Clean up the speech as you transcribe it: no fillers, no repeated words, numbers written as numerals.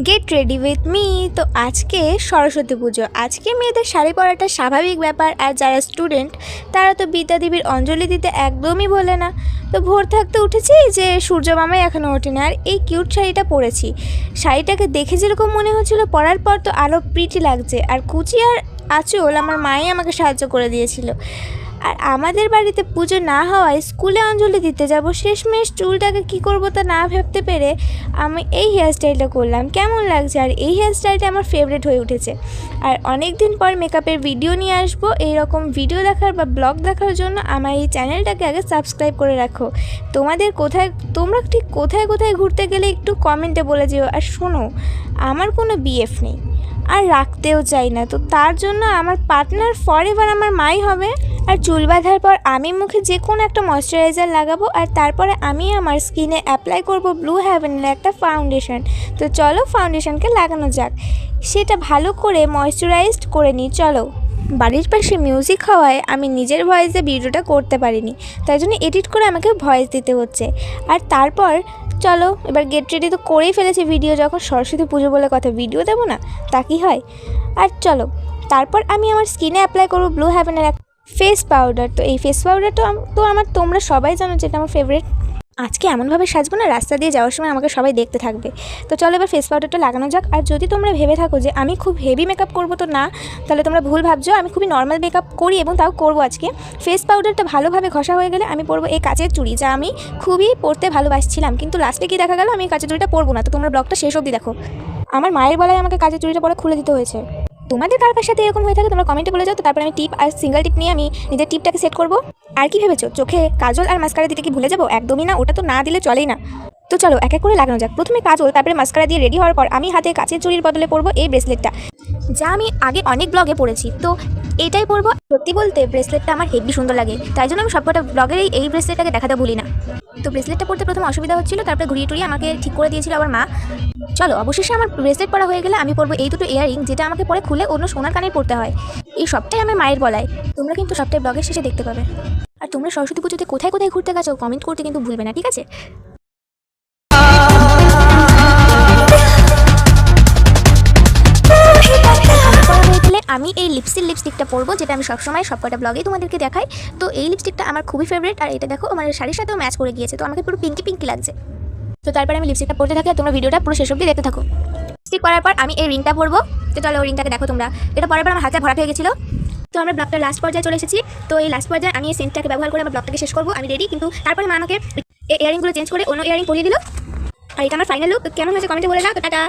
Get ready with me. তো আজকে সরস্বতী পুজো। আজকে মেয়েদের শাড়ি পরাটা স্বাভাবিক ব্যাপার, আর যারা স্টুডেন্ট তারা তো বিদ্যাদেবীর অঞ্জলি দিতে একদমই ভোলে না। তো ভোর থাকতে উঠেছি যে সূর্য মামাই এখনও ওঠেনি, আর এই কিউট শাড়িটা পরেছি। শাড়িটাকে দেখে যেরকম মনে হচ্ছিলো, পরার পর তো আরও প্রিটি লাগছে। আর কুচি আর আঁচল আমার মাই আমাকে সাহায্য করে দিয়েছিল। আর আমাদের বাড়িতে পুজো না হওয়ায় স্কুলে অঞ্জলি দিতে যাব, শেষমেশ চুলটাকে কী করবো তা না ভাবতে পেরে আমি এই হেয়ারস্টাইলটা করলাম। কেমন লাগছে? আর এই হেয়ারস্টাইলটা আমার ফেভারিট হয়ে উঠেছে। আর অনেক দিন পর মেকআপের ভিডিও নিয়ে আসবো। এইরকম ভিডিও দেখার বা ব্লগ দেখার জন্য আমার এই চ্যানেলটাকে আগে সাবস্ক্রাইব করে রাখো। তোমরা ঠিক কোথায় কোথায় ঘুরতে গেলে একটু কমেন্টে বলে যেও। আর শোনো, আমার কোনো বিএফ নেই আর রাখতেও চাই না, তো তার জন্য আমার পার্টনার ফরএভার আমার মাই হবে। আর চুল বাঁধার পর আমি মুখে যে কোনো একটা ময়শ্চারাইজার লাগাবো, আর তারপরে আমি আমার স্কিনে অ্যাপ্লাই করব ব্লু হেভেনের একটা ফাউন্ডেশন। তো চলো ফাউন্ডেশনকে লাগানো যাক, সেটা ভালো করে ময়শ্চারাইজড করে নিই। চলো। বাড়ির পাশে মিউজিক হওয়ায় আমি নিজের ভয়েসে ভিডিওটা করতে পারিনি, তাই জন্য এডিট করে আমাকে ভয়েস দিতে হচ্ছে। আর তারপর চলো এবার গেট রেডি তো করেই ফেলেছি, ভিডিও যখন সরস্বতী পুজো বলে কথা, ভিডিও দেবো না তা কি হয়। আর চলো তারপর আমি আমার স্কিনে অ্যাপ্লাই করবো ব্লু হেভেনের এক ফেস পাউডার। তো এই ফেস পাউডারটা তোমরা সবাই জানো যেটা আমার ফেভারিট। আজকে এমনভাবে সাজবো না, রাস্তা দিয়ে যাওয়ার সময় আমাকে সবাই দেখতে থাকবে। তো চলো এবার ফেস পাউডারটা লাগানো যাক। আর যদি তোমরা ভেবে থাকো যে আমি খুব হেভি মেকআপ করবো, তো না, তাহলে তোমরা ভুল ভাবছো। আমি খুবই নর্মাল মেকআপ করি এবং তাও করবো আজকে। ফেস পাউডারটা ভালোভাবে ঘষা হয়ে গেলে আমি পরবো এই কাচের চুড়ি, যা আমি খুবই পরতে ভালোবাসছিলাম, কিন্তু লাস্টে কি দেখা গেল আমি এই কাচের চুড়িটা পরবো না। তো তোমরা ব্লগটা শেষ অবধি দেখো। আমার মায়ের বলায় আমাকে কাচের চুড়িটা পরে খুলে দিতে হয়েছে। তোমাদের কার সাথে এরকম হয়ে থাকে তোমরা কমেন্টে বলে যাও। তো তারপর আমি টিপ আর সিঙ্গেল টিপ নিয়ে আমি নিজের টিপটাকে সেট করবো। আর কি ভেবেছো চোখে কাজল আর মাস্কারা দিতে কি ভুলে যাবো? একদমই না, ওটা তো না দিলে চলেই না। তো চলো এক এক করে লাগানো যাক। প্রথমে কাজল, তারপরে মাস্কারা দিয়ে রেডি হওয়ার পর আমি হাতে কাচের চুড়ির বদলে পরবো এই ব্রেসলেটটা, যা আমি আগে অনেক ব্লগে পরেছি। তো এটাই পরবো। সত্যি বলতে ব্রেসলেটটা আমার হেভি সুন্দর লাগে, তাই জন্য আমি সবকটা ব্লগের এই ব্রেসলেটটাকে দেখাতে ভুলি না। তো ব্রেসলেটটা পরতে প্রথমে অসুবিধা হচ্ছিল, তারপরে ঘুরিয়ে টুরিয়ে আমাকে ঠিক করে দিয়েছিল আবার মা। চলো অবশেষে আমার ব্রেসলেট পরা হয়ে গেলে আমি পরবো এই দুটো ইয়ারিং, যেটা আমাকে পরে খুলে অন্য সোনার কানে পরতে হয়। এই সবটাই আমার মায়ের বলায়, তোমরা কিন্তু সবটাই ব্লগের শেষে দেখতে পাবে। আর তোমরা সরস্বতী পুজোতে কোথায় কোথায় ঘুরতে গেছো কমেন্ট করতে কিন্তু ভুলবে না, ঠিক আছে? আমি এই লিপস্টিকটা পরবো, যেটা আমি সবসময় সবকটা ব্লগেই তোমাদেরকে দেখাই। তো এই লিপস্টিকটা আমার খুবই ফেভারিট, আর এটা দেখো আমার শাড়ির সাথেও ম্যাচ করে গিয়েছে, তো আমাকে পুরো পিঙ্কি লাগছে। তো তারপরে আমি লিপস্টিকটা পরতে থাকি, আর তোমরা ভিডিওটা পুরো শেষ অবধি দেখতে থাকো। লিপস্টিক পরার পর আমি এই রিংটা পরবো। তো চলো রিংটাকে দেখো তোমরা। এটা পরার পর আমার হাতে ভরাট হয়ে গেছিলো। তো আমরা ব্লগটা লাস্ট পর্যায়ে চলে এসেছি। তো এই লাস্ট পর্যায়ে আমি এই সেন্টটাকে ব্যবহার করে আমার ব্লগটাকে শেষ করবো। আমি রেডি, কিন্তু তারপরে মা আমাকে এই ইয়ারিংগুলো চেঞ্জ করে অন্য ইয়ারিং পরিয়ে দিল। আর এটা আমার ফাইনাল লুক। কেমন হয়েছে কমেন্টে বলে দাও। তো টাটা।